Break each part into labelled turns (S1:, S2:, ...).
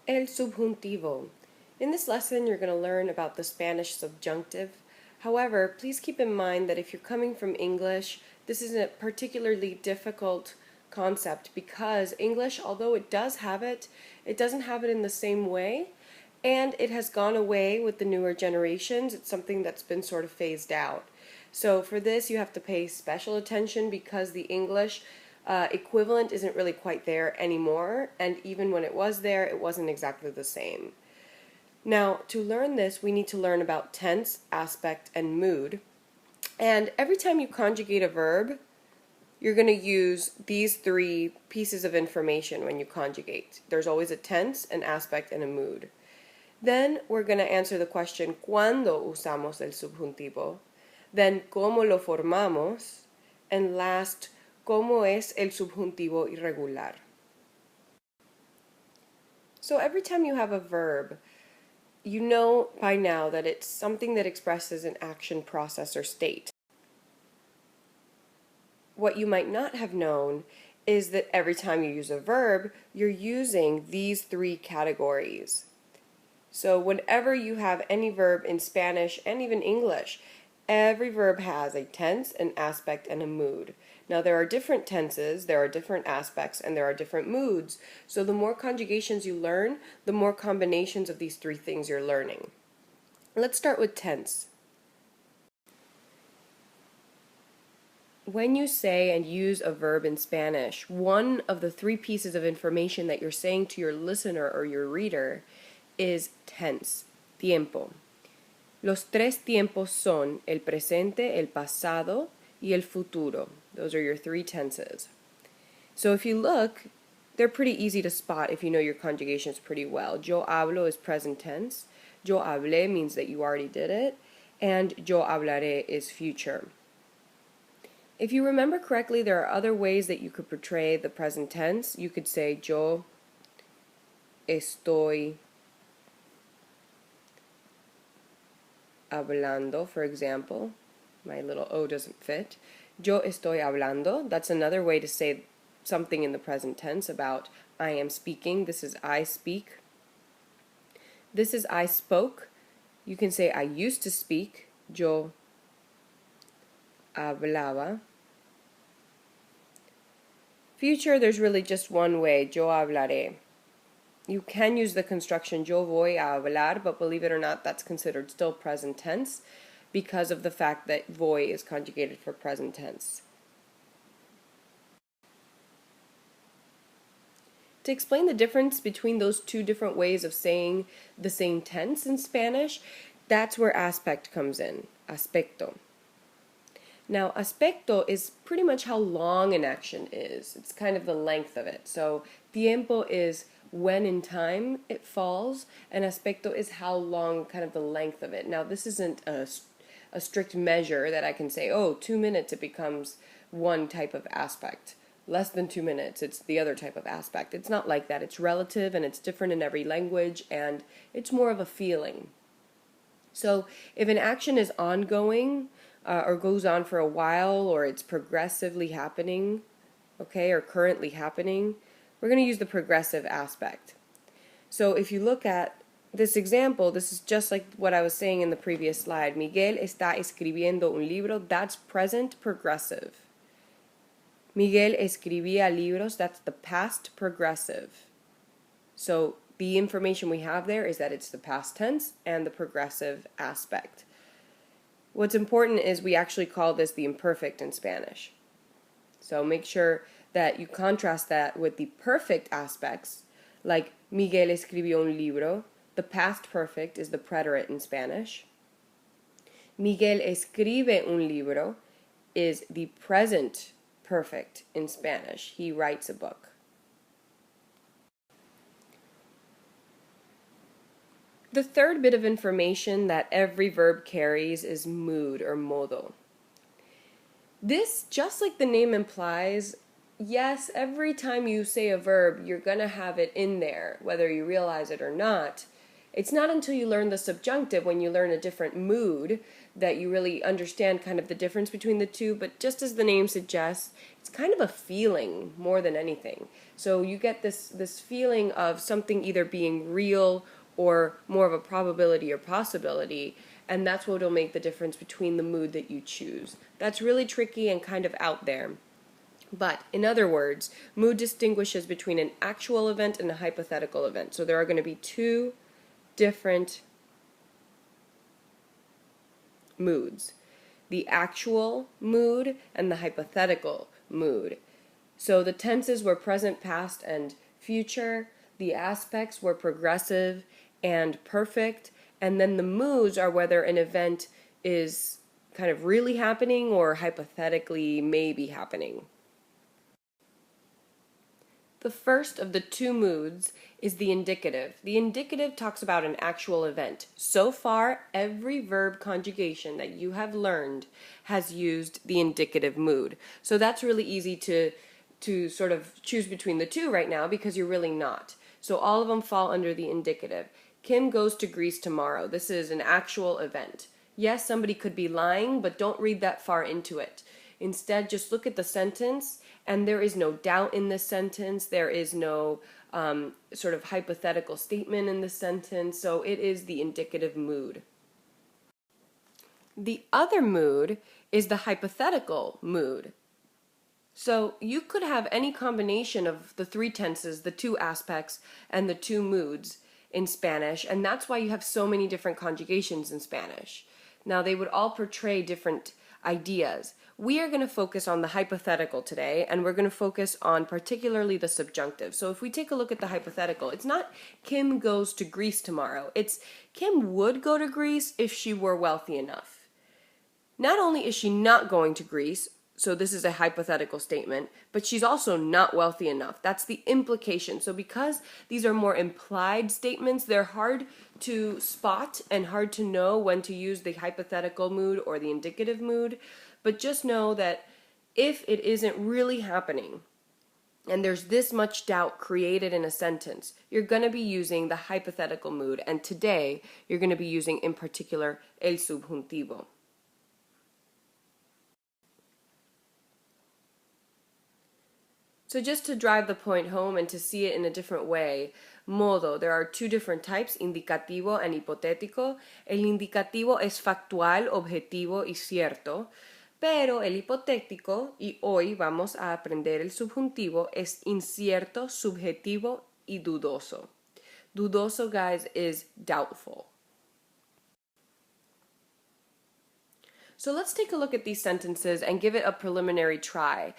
S1: El subjuntivo. In this lesson, you're going to learn about the Spanish subjunctive. However, please keep in mind that if you're coming from English, this is a particularly difficult concept because English, although it does have it, it doesn't have it in the same way, and it has gone away with the newer generations. It's something that's been sort of phased out. So for this, you have to pay special attention because the English equivalent isn't really quite there anymore, and even when it was there, it wasn't exactly the same. Now, to learn this, we need to learn about tense, aspect, and mood. And every time you conjugate a verb, you're going to use these three pieces of information when you conjugate. There's always a tense, an aspect, and a mood. Then we're going to answer the question, ¿cuándo usamos el subjuntivo? Then, ¿cómo lo formamos? And last, ¿cómo es el subjuntivo irregular? So every time you have a verb, you know by now that it's something that expresses an action, process, or state. What you might not have known is that every time you use a verb, you're using these three categories. So whenever you have any verb in Spanish and even English, every verb has a tense, an aspect, and a mood. Now there are different tenses, there are different aspects, and there are different moods. So the more conjugations you learn, the more combinations of these three things you're learning. Let's start with tense. When you say and use a verb in Spanish, one of the three pieces of information that you're saying to your listener or your reader is tense, tiempo. Los tres tiempos son el presente, el pasado, y el futuro. Those are your three tenses. So if you look, they're pretty easy to spot if you know your conjugations pretty well. Yo hablo is present tense. Yo hablé means that you already did it. And yo hablaré is future. If you remember correctly, there are other ways that you could portray the present tense. You could say yo estoy hablando, for example. My little O doesn't fit. Yo estoy hablando. That's another way to say something in the present tense about I am speaking. This is I speak. This is I spoke. You can say I used to speak. Yo hablaba. Future, there's really just one way. Yo hablaré. You can use the construction yo voy a hablar, but believe it or not, that's considered still present tense because of the fact that voy is conjugated for present tense. To explain the difference between those two different ways of saying the same tense in Spanish, that's where aspect comes in, aspecto. Now, aspecto is pretty much how long an action is. It's kind of the length of it. So, tiempo is when in time it falls, and aspecto is how long, kind of the length of it. Now, this isn't a strict measure that I can say, oh, 2 minutes it becomes one type of aspect. Less than 2 minutes, it's the other type of aspect. It's not like that. It's relative and it's different in every language, and it's more of a feeling. So, if an action is ongoing, or goes on for a while, or it's progressively happening, okay, or currently happening, we're going to use the progressive aspect. So if you look at this example, this is just like what I was saying in the previous slide. Miguel está escribiendo un libro. That's present progressive. Miguel escribía libros. That's the past progressive. So the information we have there is that it's the past tense and the progressive aspect. What's important is we actually call this the imperfect in Spanish. So make sure that you contrast that with the perfect aspects, like Miguel escribió un libro. The past perfect is the preterite in Spanish. Miguel escribe un libro is the present perfect in Spanish. He writes a book. The third bit of information that every verb carries is mood or modo. This, just like the name implies, yes, every time you say a verb, you're going to have it in there, whether you realize it or not. It's not until you learn the subjunctive, when you learn a different mood, that you really understand kind of the difference between the two. But just as the name suggests, it's kind of a feeling more than anything. So you get this feeling of something either being real or more of a probability or possibility, and that's what will make the difference between the mood that you choose. That's really tricky and kind of out there. But, in other words, mood distinguishes between an actual event and a hypothetical event. So there are going to be two different moods: the actual mood and the hypothetical mood. So the tenses were present, past, and future. The aspects were progressive and perfect. And then the moods are whether an event is kind of really happening or hypothetically maybe happening. The first of the two moods is the indicative. The indicative talks about an actual event. So far, every verb conjugation that you have learned has used the indicative mood. So that's really easy to sort of choose between the two right now, because you're really not. So all of them fall under the indicative. Kim goes to Greece tomorrow. This is an actual event. Yes, somebody could be lying, but don't read that far into it. Instead, just look at the sentence, and there is no doubt in this sentence. There is no sort of hypothetical statement in this sentence, so it is the indicative mood. The other mood is the hypothetical mood. So you could have any combination of the three tenses, the two aspects, and the two moods in Spanish, and that's why you have so many different conjugations in Spanish. Now, they would all portray different ideas. We are going to focus on the hypothetical today, and we're going to focus on particularly the subjunctive. So if we take a look at the hypothetical, it's not Kim goes to Greece tomorrow. It's Kim would go to Greece if she were wealthy enough. Not only is she not going to Greece, so this is a hypothetical statement, but she's also not wealthy enough. That's the implication. So because these are more implied statements, they're hard to spot and hard to know when to use the hypothetical mood or the indicative mood. But just know that if it isn't really happening, and there's this much doubt created in a sentence, you're going to be using the hypothetical mood. And today, you're going to be using, in particular, el subjuntivo. So just to drive the point home and to see it in a different way, modo, there are two different types, indicativo and hipotético. El indicativo es factual, objetivo y cierto, pero el hipotético, y hoy vamos a aprender el subjuntivo, es incierto, subjetivo y dudoso. Dudoso, guys, is doubtful. So let's take a look at these sentences and give it a preliminary try.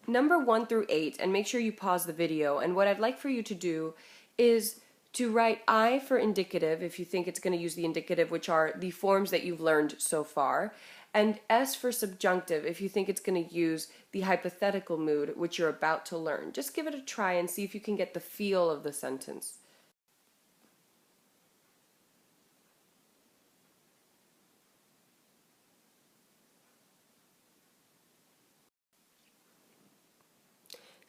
S1: Number 1 through 8, and make sure you pause the video, and what I'd like for you to do is to write I for indicative, if you think it's going to use the indicative, which are the forms that you've learned so far, and S for subjunctive, if you think it's going to use the hypothetical mood, which you're about to learn. Just give it a try and see if you can get the feel of the sentence.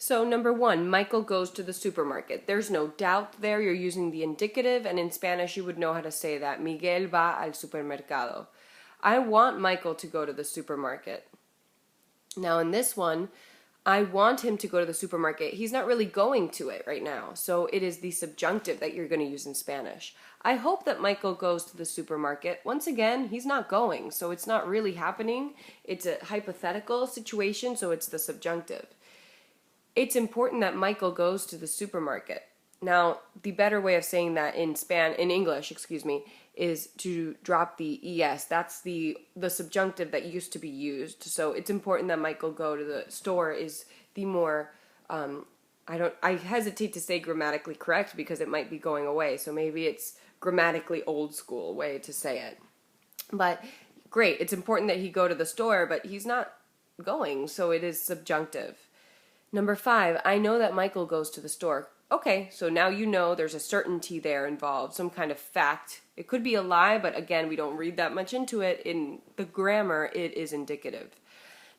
S1: So number 1, Michael goes to the supermarket. There's no doubt there. You're using the indicative, and in Spanish you would know how to say that. Miguel va al supermercado. I want Michael to go to the supermarket. Now in this one, I want him to go to the supermarket. He's not really going to it right now. So it is the subjunctive that you're going to use in Spanish. I hope that Michael goes to the supermarket. Once again, he's not going, so it's not really happening. It's a hypothetical situation, so it's the subjunctive. It's important that Michael goes to the supermarket. Now, the better way of saying that in English, is to drop the es. That's the subjunctive that used to be used. So it's important that Michael go to the store is the more I hesitate to say grammatically correct because it might be going away. So maybe it's grammatically old school way to say it. But great, it's important that he go to the store, but he's not going, so it is subjunctive. Number 5, I know that Michael goes to the store. Okay, so now you know there's a certainty there involved, some kind of fact. It could be a lie, but again, we don't read that much into it. In the grammar, it is indicative.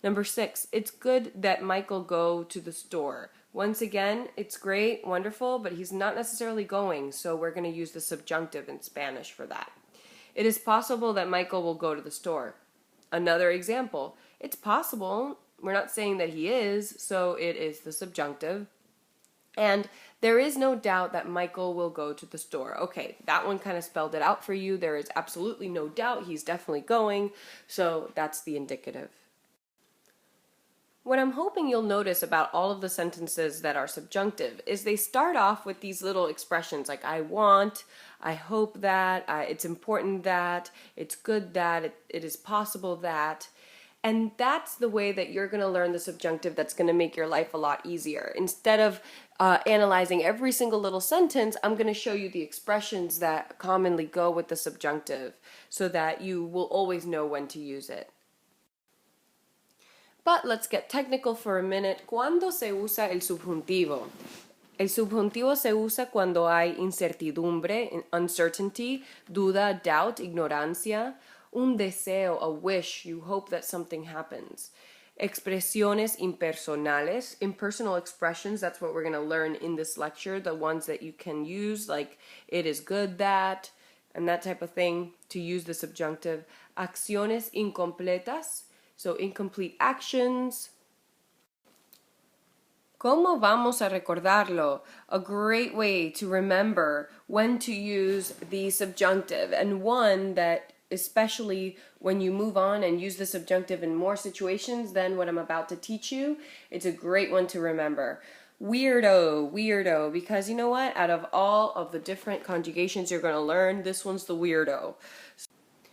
S1: Number 6, it's good that Michael go to the store. Once again, it's great, wonderful, but he's not necessarily going, so we're going to use the subjunctive in Spanish for that. It is possible that Michael will go to the store. Another example, it's possible, we're not saying that he is, so it is the subjunctive. And there is no doubt that Michael will go to the store. Okay, that one kind of spelled it out for you. There is absolutely no doubt he's definitely going, so that's the indicative. What I'm hoping you'll notice about all of the sentences that are subjunctive is they start off with these little expressions like I want, I hope that, it's important that, it's good that, it is possible that. And that's the way that you're going to learn the subjunctive that's going to make your life a lot easier. Instead of analyzing every single little sentence, I'm going to show you the expressions that commonly go with the subjunctive so that you will always know when to use it. But let's get technical for a minute. ¿Cuándo se usa el subjuntivo? El subjuntivo se usa cuando hay incertidumbre, uncertainty, duda, doubt, ignorancia, un deseo, a wish, you hope that something happens. Expresiones impersonales, impersonal expressions, that's what we're going to learn in this lecture, the ones that you can use, like it is good that, and that type of thing, to use the subjunctive. Acciones incompletas, so incomplete actions. ¿Cómo vamos a recordarlo? A great way to remember when to use the subjunctive, and one that especially when you move on and use the subjunctive in more situations than what I'm about to teach you, it's a great one to remember. Weirdo, because you know what? Out of all of the different conjugations you're going to learn, this one's the weirdo.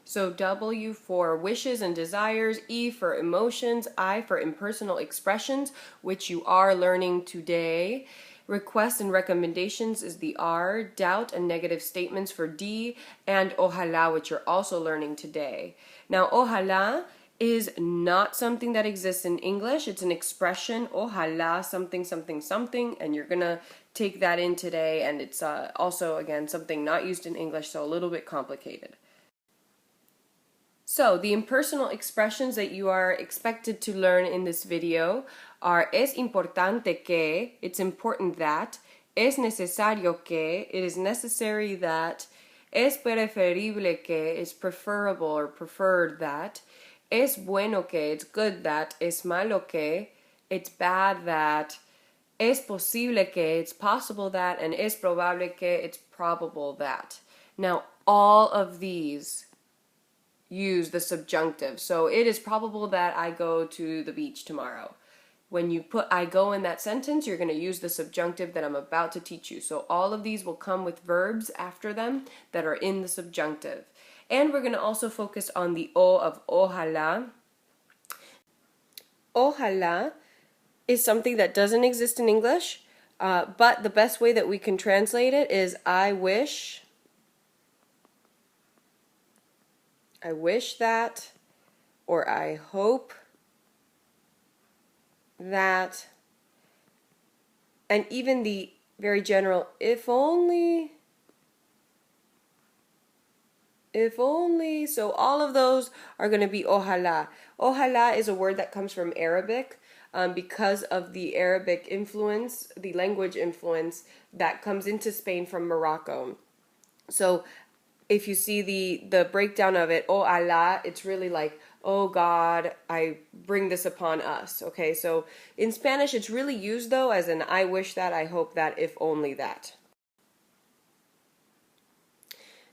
S1: So W for wishes and desires, E for emotions, I for impersonal expressions, which you are learning today. Requests and recommendations is the R, doubt and negative statements for D, and ojalá, which you're also learning today. Now, ojalá is not something that exists in English. It's an expression, ojalá, something, something, something, and you're going to take that in today, and it's also, again, something not used in English, so a little bit complicated. So, the impersonal expressions that you are expected to learn in this video are es importante que, it's important that, es necesario que, it is necessary that, es preferible que, it's preferable or preferred that, es bueno que, it's good that, es malo que, it's bad that, es posible que, it's possible that, and es probable que, it's probable that. Now, all of these use the subjunctive. So it is probable that I go to the beach tomorrow. When you put I go in that sentence, you're going to use the subjunctive that I'm about to teach you. So all of these will come with verbs after them that are in the subjunctive. And we're going to also focus on the O of ojalá. Ojalá is something that doesn't exist in English, but the best way that we can translate it is I wish that, or I hope that, and even the very general if only, so all of those are going to be ojalá. Ojalá is a word that comes from Arabic because of the Arabic influence, the language influence that comes into Spain from Morocco. So if you see the breakdown of it, oh Allah, it's really like, oh God, I bring this upon us. Okay, so in Spanish, it's really used though as an I wish that, I hope that, if only that.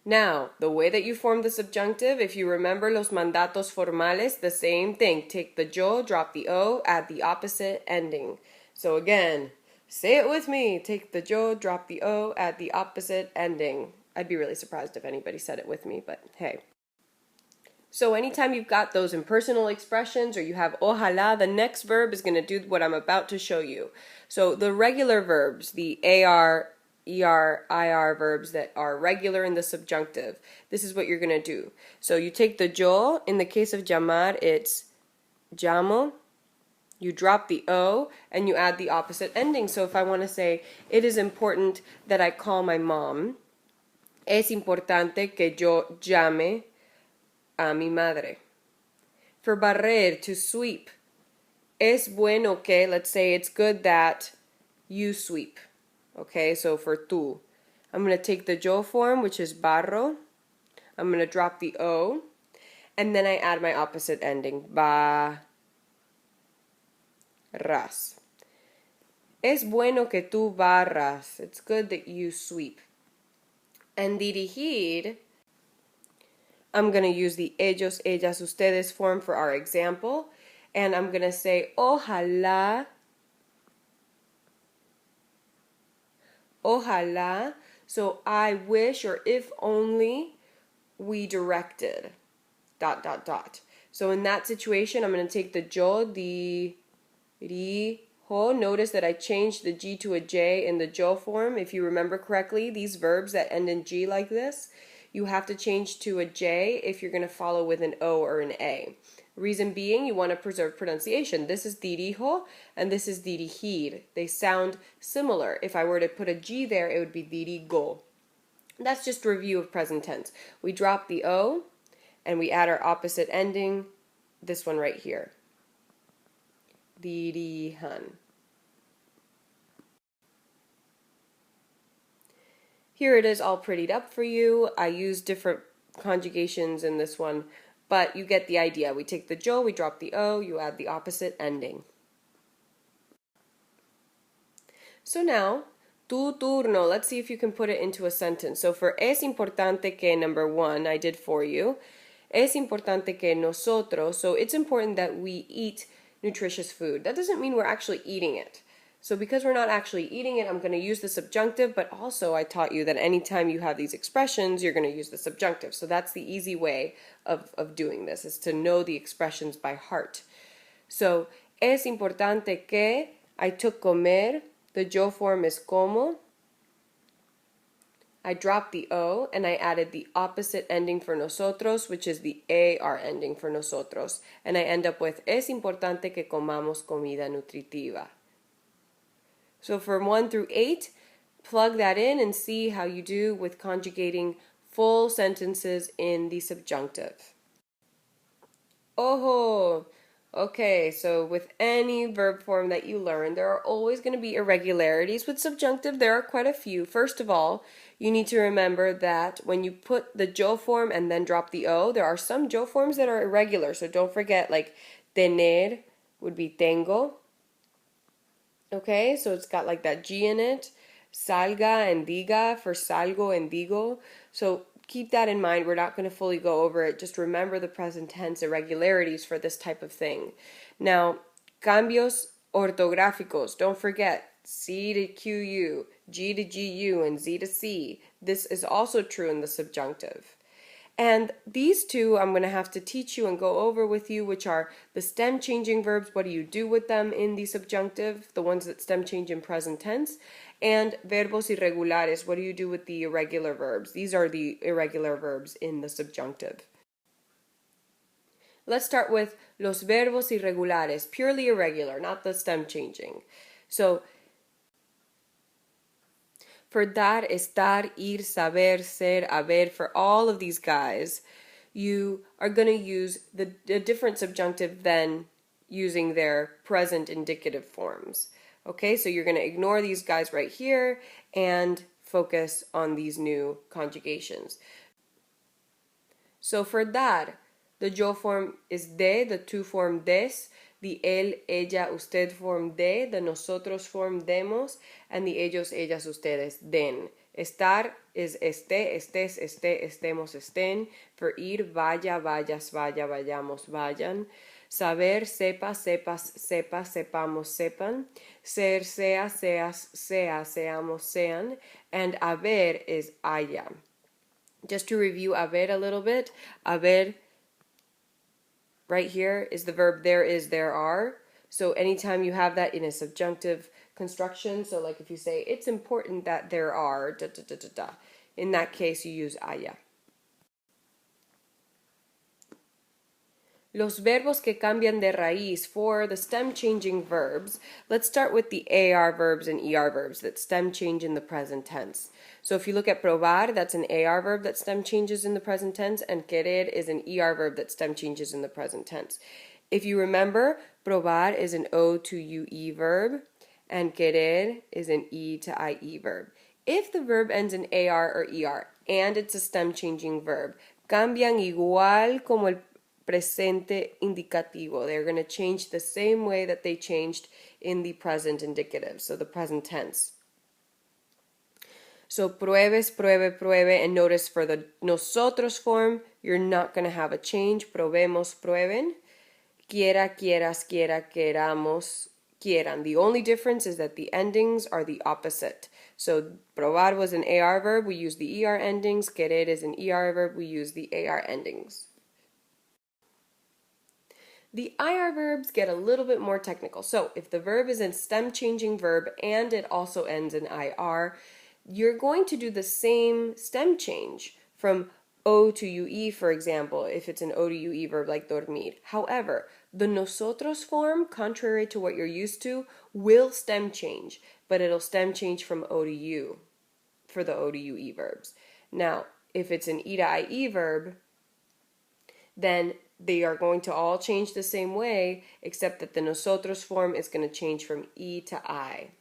S1: Now, the way that you form the subjunctive, if you remember los mandatos formales, the same thing. Take the yo, drop the o, add the opposite ending. So again, say it with me. Take the yo, drop the o, add the opposite ending. I'd be really surprised if anybody said it with me, but hey. So anytime you've got those impersonal expressions or you have ojalá, the next verb is going to do what I'm about to show you. So the regular verbs, the AR, ER, IR verbs that are regular in the subjunctive, this is what you're going to do. So you take the yo, in the case of llamar, it's llamo. You drop the O and you add the opposite ending. So if I want to say, it is important that I call my mom, es importante que yo llame a mi madre. For barrer, to sweep, es bueno que, let's say it's good that you sweep. Okay, so for tú, I'm going to take the yo form, which is barro. I'm going to drop the o, and then I add my opposite ending, barras. Es bueno que tú barras. It's good that you sweep. And dirigir, I'm going to use the ellos, ellas, ustedes form for our example. And I'm going to say, ojalá, ojalá. So I wish, or if only, we directed, ... So in that situation, I'm going to take the yo, dirijo. Notice that I changed the G to a J in the yo form. If you remember correctly, these verbs that end in G like this, you have to change to a J if you're going to follow with an O or an A. Reason being, you want to preserve pronunciation. This is dirijo and this is dirigir. They sound similar. If I were to put a G there, it would be dirigo. That's just a review of present tense. We drop the O and we add our opposite ending, this one right here. Dirijan. Here it is all prettied up for you. I use different conjugations in this one, but you get the idea. We take the yo, we drop the o, you add the opposite ending. So now, tu turno, let's see if you can put it into a sentence. So for es importante que, number one, I did for you. Es importante que nosotros, so it's important that we eat nutritious food. That doesn't mean we're actually eating it. So because we're not actually eating it, I'm going to use the subjunctive, but also I taught you that anytime you have these expressions, you're going to use the subjunctive. So that's the easy way of doing this, is to know the expressions by heart. So, es importante que, I took comer, the yo form is como. I dropped the O and I added the opposite ending for nosotros, which is the AR ending for nosotros. And I end up with, es importante que comamos comida nutritiva. So from 1 through 8, plug that in and see how you do with conjugating full sentences in the subjunctive. Ojo! Okay, so with any verb form that you learn, there are always going to be irregularities. With subjunctive, there are quite a few. First of all, you need to remember that when you put the yo form and then drop the o, there are some yo forms that are irregular. So don't forget, like tener would be tengo. Okay, so it's got like that G in it. Salga and diga for salgo and digo. So keep that in mind. We're not going to fully go over it. Just remember the present tense irregularities for this type of thing. Now, cambios ortográficos. Don't forget C to QU, G to GU, and Z to C. This is also true in the subjunctive. And these two I'm going to have to teach you and go over with you, which are the stem changing verbs. What do you do with them in the subjunctive? The ones that stem change in present tense. And verbos irregulares. What do you do with the irregular verbs? These are the irregular verbs in the subjunctive. Let's start with los verbos irregulares, purely irregular, not the stem changing. So, for dar, estar, ir, saber, ser, haber, for all of these guys, you are going to use a different subjunctive than using their present indicative forms. Okay, so you're going to ignore these guys right here and focus on these new conjugations. So for dar, the yo form is de, the tú form des, the él, ella, usted form de, the nosotros form demos, and the ellos, ellas, ustedes den. Estar is esté, estés, esté, estemos, estén. For ir, vaya, vayas, vaya, vayamos, vayan. Saber, sepa, sepas, sepa, sepamos, sepan. Ser, sea, seas, sea, seamos, sean. And haber is haya. Just to review haber a little bit, haber right here is the verb there is, there are. So anytime you have that in a subjunctive construction, so like if you say, it's important that there are, da, da, da, da, da. In that case, you use haya. Los verbos que cambian de raíz, for the stem changing verbs, let's start with the AR verbs and ER verbs that stem change in the present tense. So if you look at probar, that's an AR verb that stem changes in the present tense, and querer is an ER verb that stem changes in the present tense. If you remember, probar is an O to UE verb, And querer is an E to IE verb. If the verb ends in AR or ER and it's a stem changing verb, cambian igual como el presente indicativo. They're going to change the same way that they changed in the present indicative, so the present tense. So pruebes, pruebe, pruebe, and notice for the nosotros form, you're not going to have a change. Probemos, prueben. Quiera, quieras, quiera, queramos, quieran. The only difference is that the endings are the opposite. So probar was an AR verb, we use the ER endings. Querer is an ER verb, we use the AR endings. The IR verbs get a little bit more technical. So if the verb is a stem changing verb and it also ends in IR, you're going to do the same stem change from O to UE, for example, if it's an O to UE verb like dormir. However, the nosotros form, contrary to what you're used to, will stem change, but it'll stem change from O to U for the O to UE verbs. Now, if it's an E to IE verb, then they are going to all change the same way, except that the nosotros form is going to change from E to I.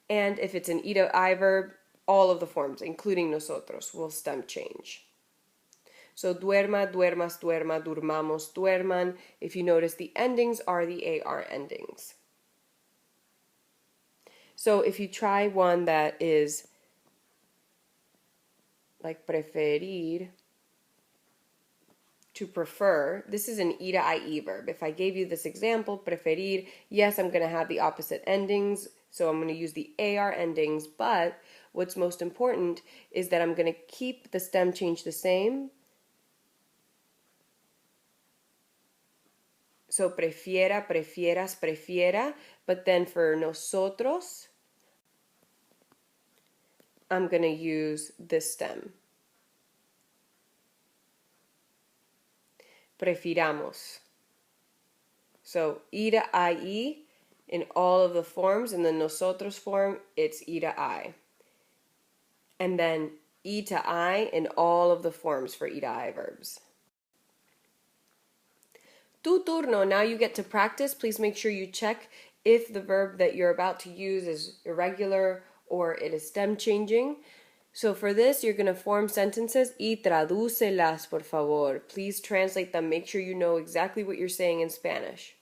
S1: And if it's an E to I verb, all of the forms, including nosotros, will stem change. So duerma, duermas, duerma, durmamos, duerman. If you notice, the endings are the AR endings. So if you try one that is like preferir, to prefer, this is an E to IE verb. If I gave you this example, preferir, yes, I'm going to have the opposite endings, so I'm going to use the AR endings, but what's most important is that I'm going to keep the stem change the same. So prefiera, prefieras, prefiera, but then for nosotros, I'm going to use this stem. Prefiramos. So E to IE in all of the forms. In the nosotros form, it's E to I. And then E to I in all of the forms for E to I verbs. Tu turno. Now you get to practice. Please make sure you check if the verb that you're about to use is irregular or it is stem changing. So for this, you're going to form sentences y tradúcelas, por favor. Please translate them. Make sure you know exactly what you're saying in Spanish.